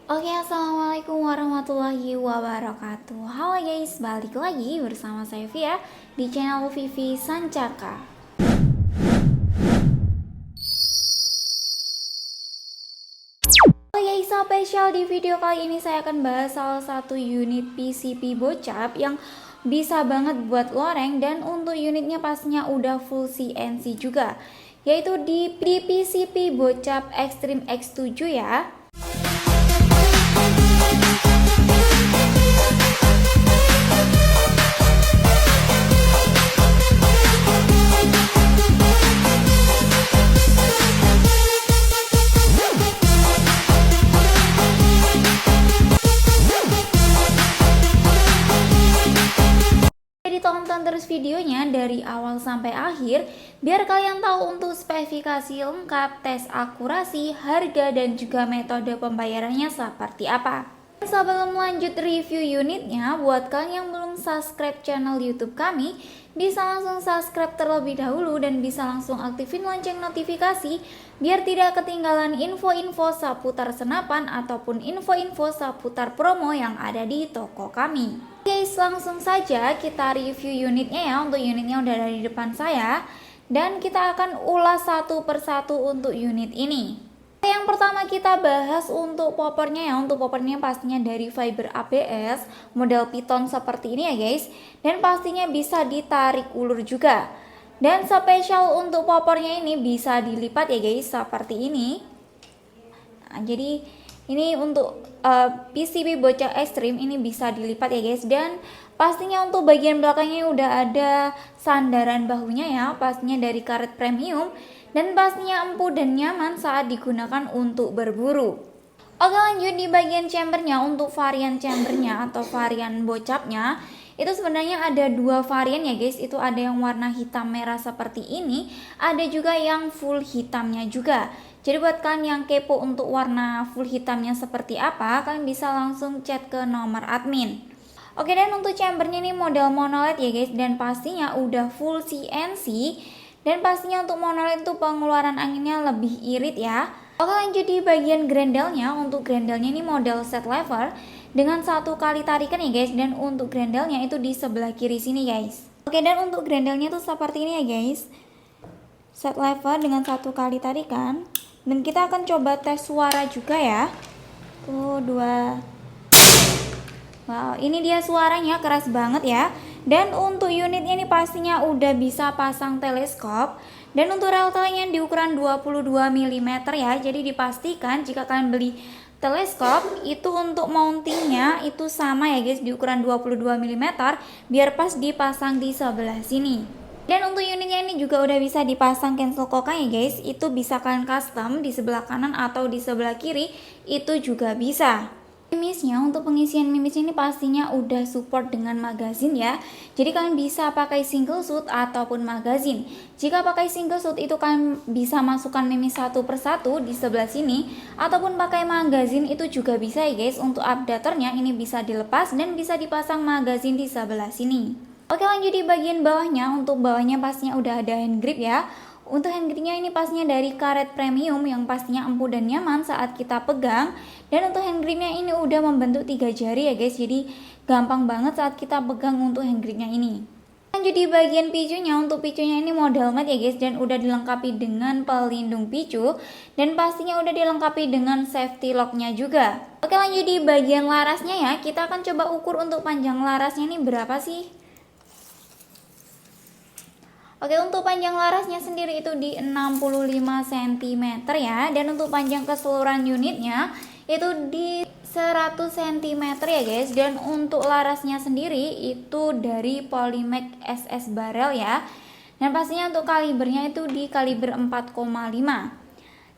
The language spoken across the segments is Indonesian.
Oke, assalamualaikum warahmatullahi wabarakatuh. Halo guys, balik lagi bersama saya Via di channel Vivi Sancaka. Oke guys, spesial di video kali ini saya akan bahas salah satu unit PCB bocap yang bisa banget buat loreng, dan untuk unitnya pastinya udah full CNC juga, yaitu di PCB bocap Extreme X7 ya. Tonton terus videonya dari awal sampai akhir biar kalian tahu untuk spesifikasi lengkap, tes akurasi, harga, dan juga metode pembayarannya seperti apa. Sebelum lanjut review unitnya, buat kalian yang belum subscribe channel YouTube kami, bisa langsung subscribe terlebih dahulu dan bisa langsung aktifin lonceng notifikasi biar tidak ketinggalan info-info seputar senapan ataupun info-info seputar promo yang ada di toko kami. Guys, langsung saja kita review unitnya ya. Untuk unitnya udah ada di depan saya, dan kita akan ulas satu persatu untuk unit ini. Yang pertama kita bahas untuk poppernya ya. Untuk poppernya pastinya dari fiber ABS model Python seperti ini ya guys, dan pastinya bisa ditarik ulur juga. Dan spesial untuk poppernya ini bisa dilipat ya guys, seperti ini. Nah, jadi ini untuk PCB bocap Extreme ini bisa dilipat ya guys, dan pastinya untuk bagian belakangnya udah ada sandaran bahunya ya, pastinya dari karet premium, dan pastinya empuk dan nyaman saat digunakan untuk berburu. Oke, lanjut di bagian chambernya. Untuk varian chambernya atau varian bocapnya itu sebenarnya ada dua varian ya guys. Itu ada yang warna hitam merah seperti ini, ada juga yang full hitamnya juga. Jadi buat kalian yang kepo untuk warna full hitamnya seperti apa, kalian bisa langsung chat ke nomor admin. Oke, dan untuk chambernya ini model monolith ya guys, dan pastinya udah full CNC, dan pastinya untuk monolith itu pengeluaran anginnya lebih irit ya. Oke, lanjut di bagian grendelnya. Untuk grendelnya ini model set lever dengan satu kali tarikan ya guys, dan untuk grendelnya itu di sebelah kiri sini guys. Oke, dan untuk grendelnya tuh seperti ini ya guys, set lever dengan satu kali tarikan. Dan kita akan coba tes suara juga ya. Tuh, dua. Wow, ini dia suaranya keras banget ya. Dan untuk unit ini pastinya udah bisa pasang teleskop. Dan untuk reltelnya di ukuran 22 mm ya. Jadi dipastikan jika kalian beli teleskop itu untuk mountingnya itu sama ya guys, di ukuran 22 mm biar pas dipasang di sebelah sini. Dan untuk unitnya ini juga udah bisa dipasang cancel kokang ya guys. Itu bisa kalian custom di sebelah kanan atau di sebelah kiri, itu juga bisa. Mimisnya, untuk pengisian mimis ini pastinya udah support dengan magazin ya. Jadi kalian bisa pakai single shoot ataupun magazin. Jika pakai single shoot itu kalian bisa masukkan mimis satu persatu di sebelah sini, ataupun pakai magazin itu juga bisa ya guys. Untuk updaternya ini bisa dilepas dan bisa dipasang magazin di sebelah sini. Oke, lanjut di bagian bawahnya. Untuk bawahnya pastinya udah ada hand grip ya. Untuk hand gripnya ini pastinya dari karet premium yang pastinya empuk dan nyaman saat kita pegang. Dan untuk hand gripnya ini udah membentuk 3 jari ya guys, jadi gampang banget saat kita pegang untuk hand gripnya ini. Lanjut di bagian picunya. Untuk picunya ini model matte ya guys, dan udah dilengkapi dengan pelindung picu, dan pastinya udah dilengkapi dengan safety locknya juga. Oke, lanjut di bagian larasnya ya. Kita akan coba ukur untuk panjang larasnya ini berapa sih. Oke, untuk panjang larasnya sendiri itu di 65 cm ya. Dan untuk panjang keseluruhan unitnya itu di 100 cm ya guys. Dan untuk larasnya sendiri itu dari Polymac SS barrel ya. Dan pastinya untuk kalibernya itu di kaliber 4,5.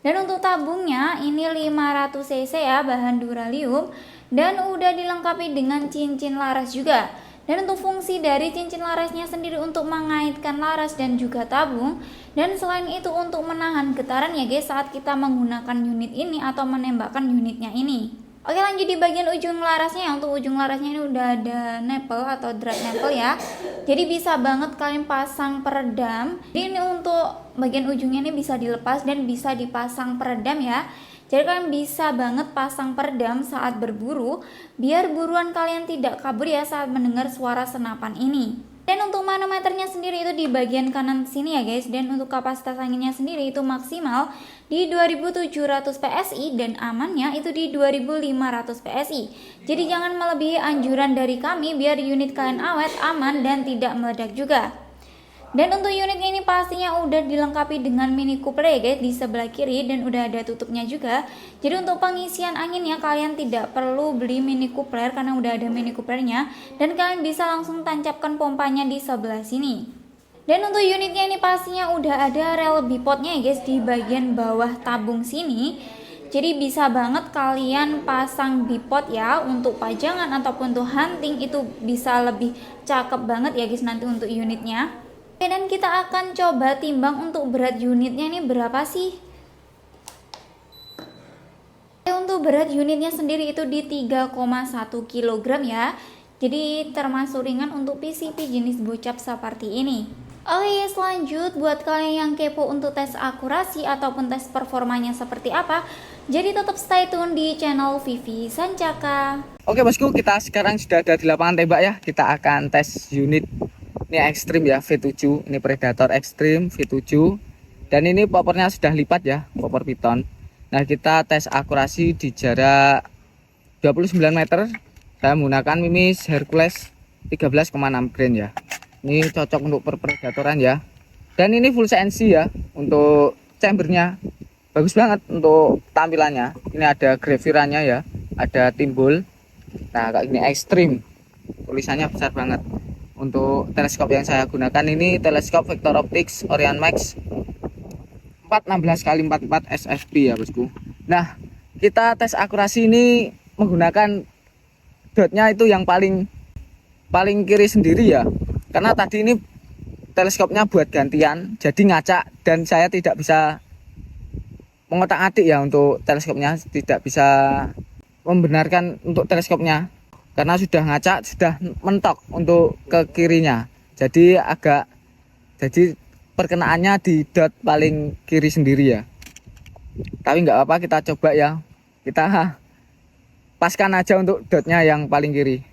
Dan untuk tabungnya ini 500 cc ya, bahan duralium, dan udah dilengkapi dengan cincin laras juga. Dan untuk fungsi dari cincin larasnya sendiri untuk mengaitkan laras dan juga tabung. Dan selain itu untuk menahan getaran ya guys saat kita menggunakan unit ini atau menembakkan unitnya ini. Oke, lanjut di bagian ujung larasnya. Untuk ujung larasnya ini udah ada nipple atau drive nipple ya. Jadi bisa banget kalian pasang peredam. Jadi ini untuk bagian ujungnya ini bisa dilepas dan bisa dipasang peredam ya. Jadi kalian bisa banget pasang peredam saat berburu, biar buruan kalian tidak kabur ya saat mendengar suara senapan ini. Dan untuk manometernya sendiri itu di bagian kanan sini ya guys. Dan untuk kapasitas anginnya sendiri itu maksimal di 2700 PSI dan amannya itu di 2500 PSI. Jadi jangan melebihi anjuran dari kami biar unit kalian awet, aman, dan tidak meledak juga. Dan untuk unit ini pastinya udah dilengkapi dengan mini coupler ya guys di sebelah kiri, dan udah ada tutupnya juga. Jadi untuk pengisian anginnya kalian tidak perlu beli mini coupler karena udah ada mini couplernya, dan kalian bisa langsung tancapkan pompanya di sebelah sini. Dan untuk unitnya ini pastinya udah ada rel bipodnya ya guys di bagian bawah tabung sini. Jadi bisa banget kalian pasang bipod ya untuk pajangan ataupun untuk hunting, itu bisa lebih cakep banget ya guys nanti untuk unitnya. Oke, dan kita akan coba timbang untuk berat unitnya ini berapa sih. Untuk berat unitnya sendiri itu di 3,1 kg ya. Jadi termasuk ringan untuk PCP jenis bocap seperti ini. Oke, lanjut buat kalian yang kepo untuk tes akurasi ataupun tes performanya seperti apa, jadi tetap stay tune di channel Vivi Sancaka. Oke bosku, kita sekarang sudah ada di lapangan tembak ya. Kita akan tes unit ini ekstrim ya, V7. Ini Predator ekstrim V7. Dan ini popornya sudah lipat ya, popor piton. Nah, kita tes akurasi di jarak 29 meter. Saya menggunakan Mimis Hercules 13,6 grain ya. Ini cocok untuk Predatoran ya. Dan ini full CNC ya. Untuk chambernya bagus banget untuk tampilannya. Ini ada gravirannya ya, ada timbul. Nah, kayak ini ekstrim, tulisannya besar banget. Untuk teleskop yang saya gunakan ini teleskop Vector Optics Orion Max 416x44 SFP ya bosku. Nah, kita tes akurasi ini menggunakan dotnya itu yang paling kiri sendiri ya. Karena tadi ini teleskopnya buat gantian, jadi ngacak, dan saya tidak bisa mengotak-atik ya untuk teleskopnya, tidak bisa membenarkan untuk teleskopnya karena sudah ngacak, sudah mentok untuk ke kirinya. Jadi perkenaannya di dot paling kiri sendiri ya. Tapi nggak apa, kita coba ya. Kita paskan aja untuk dotnya yang paling kiri.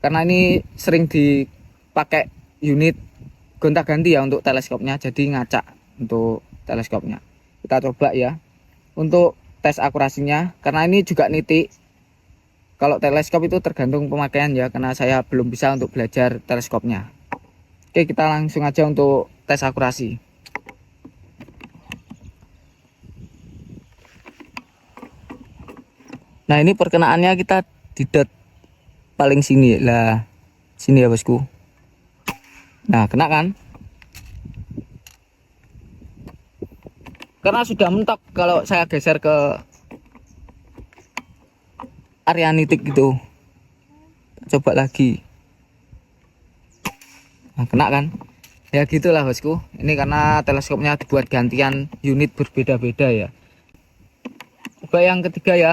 Karena ini sering dipakai unit gonta-ganti ya untuk teleskopnya, jadi ngacak untuk teleskopnya. Kita coba ya. Untuk tes akurasinya, karena ini juga nitik. Kalau teleskop itu tergantung pemakaian ya, karena saya belum bisa untuk belajar teleskopnya. Oke, kita langsung aja untuk tes akurasi. Nah, ini perkenaannya kita di dot paling sini lah, sini ya bosku. Nah, kena kan? Karena sudah mentok, kalau saya geser ke area nitik gitu, coba lagi. Nah, kena kan? Ya gitulah bosku. Ini karena teleskopnya dibuat gantian unit berbeda-beda ya. Coba yang ketiga ya,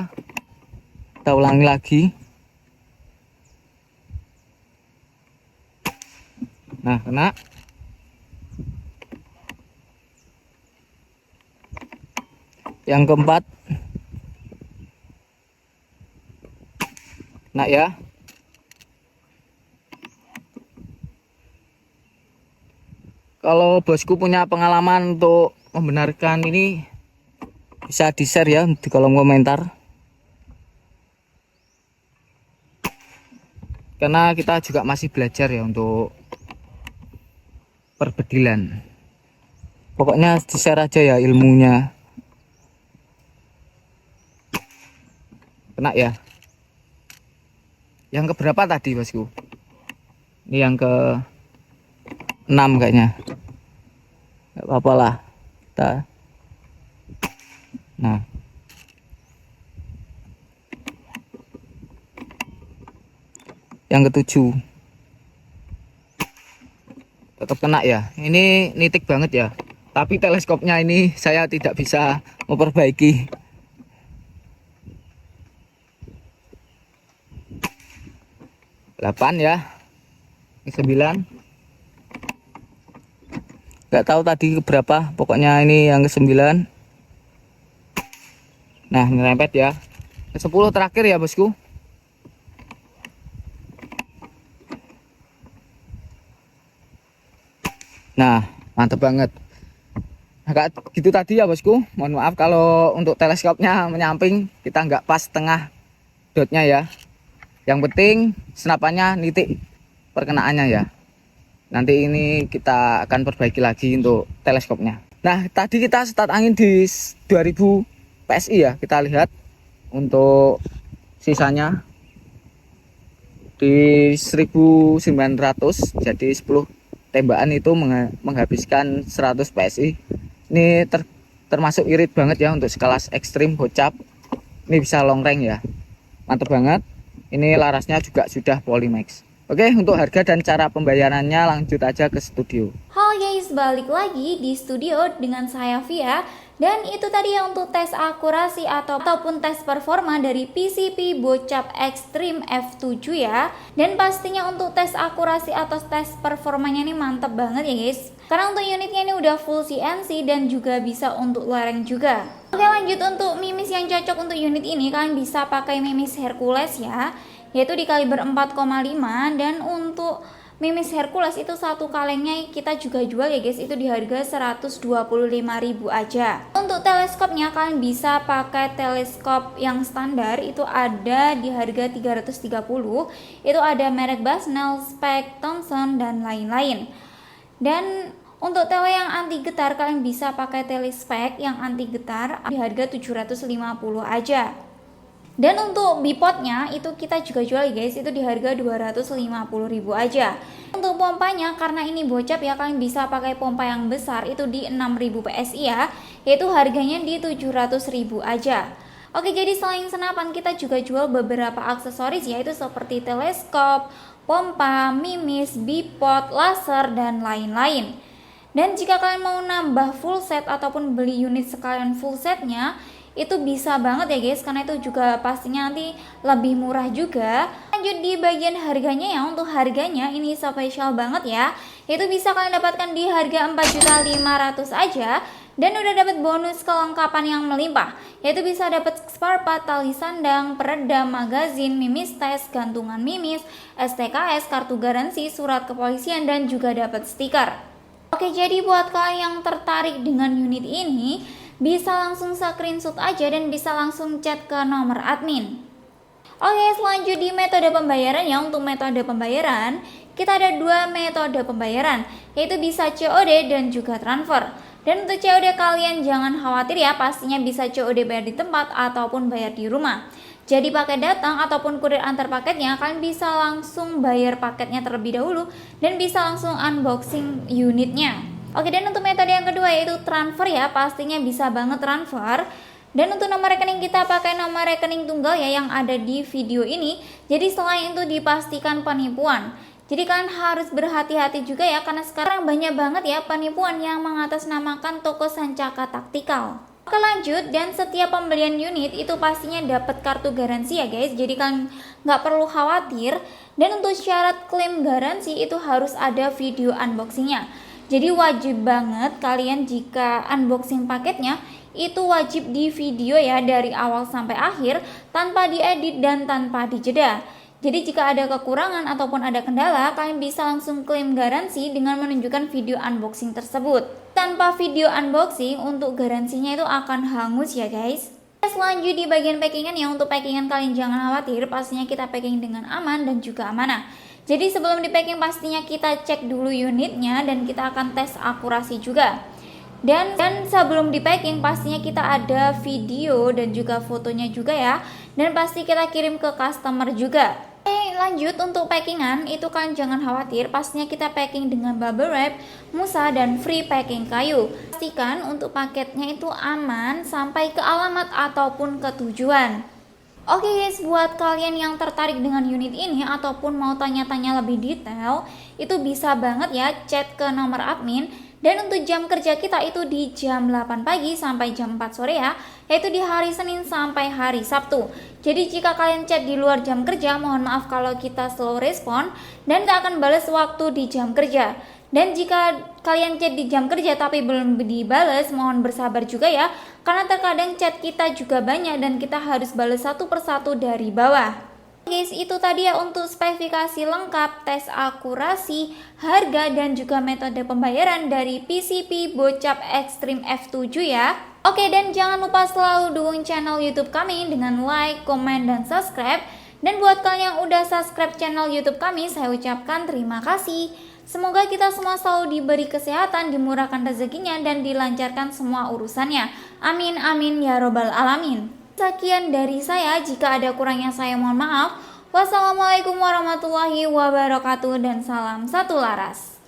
kita ulangi lagi. Nah, kena. Yang keempat, nah ya. Kalau bosku punya pengalaman untuk membenarkan ini, bisa di share ya di kolom komentar. Karena kita juga masih belajar ya untuk perbedilan. Pokoknya di share aja ya ilmunya. Kena ya. Yang keberapa tadi bosku? Ini yang ke 6 kayaknya. Gak apa-apa lah kita. Nah, yang ke-7 tetap kena ya. Ini nitik banget ya, tapi teleskopnya ini saya tidak bisa memperbaiki. 8 ya. Ini 9. Nggak tahu tadi berapa, pokoknya ini yang ke-9. Nah, nyerempet ya. 10 terakhir ya, bosku. Nah, mantep banget. Agak gitu tadi ya, bosku. Mohon maaf kalau untuk teleskopnya menyamping, kita nggak pas tengah dotnya ya. Yang penting senapannya nitik perkenaannya ya. Nanti ini kita akan perbaiki lagi untuk teleskopnya. Nah, tadi kita start angin di 2000 PSI ya. Kita lihat untuk sisanya di 1900, jadi 10 tembakan itu menghabiskan 100 PSI. Ini termasuk irit banget ya untuk sekelas ekstrim bocap. Ini bisa long range ya, mantep banget. Ini larasnya juga sudah Polymax. Oke, untuk harga dan cara pembayarannya lanjut aja ke studio. Halo guys, balik lagi di studio dengan saya Via. Dan itu tadi ya untuk tes akurasi ataupun tes performa dari PCP Bocap Extreme F7 ya. Dan pastinya untuk tes akurasi atau tes performanya ini mantep banget ya guys. Karena untuk unitnya ini udah full CNC dan juga bisa untuk lereng juga. Oke, lanjut untuk mimis yang cocok untuk unit ini, kalian bisa pakai mimis Hercules ya, yaitu di kaliber 4,5. Dan untuk mimis Hercules itu satu kalengnya kita juga jual ya guys, itu di harga 125.000 aja. Untuk teleskopnya kalian bisa pakai teleskop yang standar, itu ada di harga 330. Itu ada merek Basnel, Speck, Thomson dan lain-lain. Dan untuk tele yang anti getar kalian bisa pakai telespek yang anti getar di harga 750 aja. Dan untuk bipodnya itu kita juga jual guys, itu di harga 250.000 aja. Untuk pompanya karena ini bocap ya, kalian bisa pakai pompa yang besar itu di 6.000 PSI ya, yaitu harganya di 700.000 aja. Oke, jadi selain senapan kita juga jual beberapa aksesoris yaitu seperti teleskop, pompa, mimis, bipod, laser dan lain-lain. Dan jika kalian mau nambah full set ataupun beli unit sekalian full setnya, itu bisa banget ya guys, karena itu juga pastinya nanti lebih murah juga. Lanjut di bagian harganya ya, untuk harganya ini spesial banget ya, itu bisa kalian dapatkan di harga 4.500.000 aja. Dan udah dapat bonus kelengkapan yang melimpah, yaitu bisa dapat spare part, tali sandang, peredam, magazin, mimis tes, gantungan mimis, STKS, kartu garansi, surat kepolisian dan juga dapat stiker. Oke, jadi buat kalian yang tertarik dengan unit ini, bisa langsung screenshot aja dan bisa langsung chat ke nomor admin. Oke, selanjut di metode pembayaran ya. Untuk metode pembayaran, kita ada dua metode pembayaran, yaitu bisa COD dan juga transfer. Dan untuk COD kalian jangan khawatir ya, pastinya bisa COD bayar di tempat ataupun bayar di rumah. Jadi pakai datang ataupun kurir antar paketnya, kalian bisa langsung bayar paketnya terlebih dahulu dan bisa langsung unboxing unitnya. Oke, dan untuk metode yang kedua yaitu transfer ya, pastinya bisa banget transfer. Dan untuk nomor rekening kita pakai nomor rekening tunggal ya yang ada di video ini. Jadi selain itu dipastikan penipuan. Jadi kalian harus berhati-hati juga ya, karena sekarang banyak banget ya penipuan yang mengatasnamakan toko Sancaka Taktikal. Oke, lanjut, dan setiap pembelian unit itu pastinya dapat kartu garansi ya guys, jadi kalian nggak perlu khawatir. Dan untuk syarat klaim garansi itu harus ada video unboxingnya. Jadi wajib banget kalian jika unboxing paketnya itu wajib di video ya dari awal sampai akhir tanpa diedit dan tanpa dijeda. Jadi jika ada kekurangan ataupun ada kendala, kalian bisa langsung klaim garansi dengan menunjukkan video unboxing tersebut. Tanpa video unboxing, untuk garansinya itu akan hangus ya guys. Selanjut di bagian packingan ya, untuk packingan kalian jangan khawatir, pastinya kita packing dengan aman dan juga amanah. Jadi sebelum di packing pastinya kita cek dulu unitnya dan kita akan tes akurasi juga. Dan sebelum di packing pastinya kita ada video dan juga fotonya juga ya, dan pasti kita kirim ke customer juga. Lanjut untuk packingan itu kalian jangan khawatir, pastinya kita packing dengan bubble wrap, musa dan free packing kayu. Pastikan untuk paketnya itu aman sampai ke alamat ataupun ke tujuan. Oke guys, buat kalian yang tertarik dengan unit ini ataupun mau tanya-tanya lebih detail, itu bisa banget ya chat ke nomor admin. Dan untuk jam kerja kita itu di jam 8 pagi sampai jam 4 sore ya, yaitu di hari Senin sampai hari Sabtu. Jadi jika kalian chat di luar jam kerja, mohon maaf kalau kita slow respon dan gak akan balas waktu di jam kerja. Dan jika kalian chat di jam kerja tapi belum dibales, mohon bersabar juga ya, karena terkadang chat kita juga banyak dan kita harus balas satu persatu dari bawah. Guys, itu tadi ya untuk spesifikasi lengkap, tes akurasi, harga, dan juga metode pembayaran dari PCP Bocap Extreme F7 ya. Oke, dan jangan lupa selalu dukung channel YouTube kami dengan like, komen, dan subscribe. Dan buat kalian yang udah subscribe channel YouTube kami, saya ucapkan terima kasih. Semoga kita semua selalu diberi kesehatan, dimurahkan rezekinya, dan dilancarkan semua urusannya. Amin, amin, ya robbal alamin. Sekian dari saya, jika ada kurangnya saya mohon maaf. Wassalamualaikum warahmatullahi wabarakatuh dan salam satu laras.